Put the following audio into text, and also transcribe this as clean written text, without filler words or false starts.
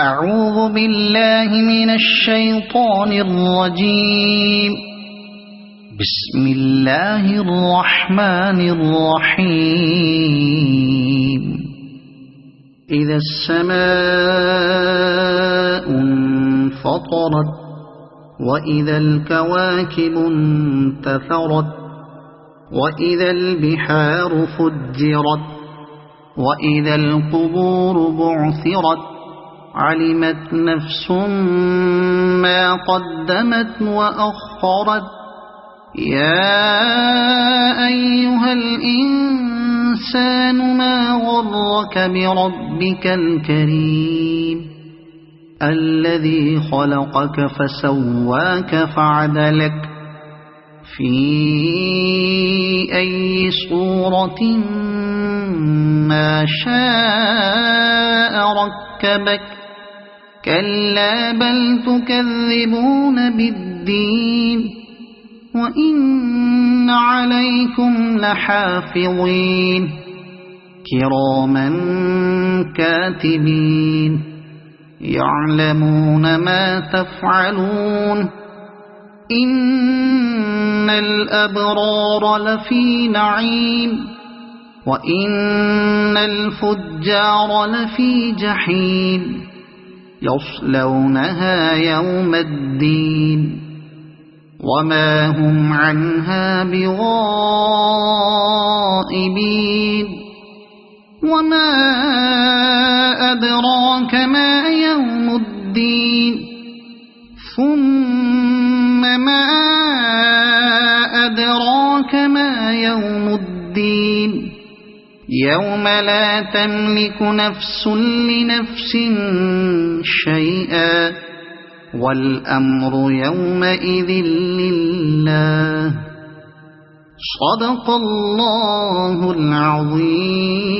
أعوذ بالله من الشيطان الرجيم. بسم الله الرحمن الرحيم. إذا السماء انفطرت وإذا الكواكب انتثرت وإذا البحار فجرت وإذا القبور بعثرت علمت نفس ما قدمت وأخرت. يا أيها الإنسان ما غرك بربك الكريم الذي خلقك فسواك فعدلك في أي صورة ما شاء ركبك. كلا بل تكذبون بالدين وإن عليكم لحافظين كراما كاتبين يعلمون ما تفعلون. إن الأبرار لفي نعيم وإن الفجار لفي جحيم يصلونها يوم الدين وما هم عنها بغائبين. وما أدراك ما يوم الدين ثم ما أدراك ما يوم الدين يوم لا تملك نفس لنفس شيئا والأمر يومئذ لله. صدق الله العظيم.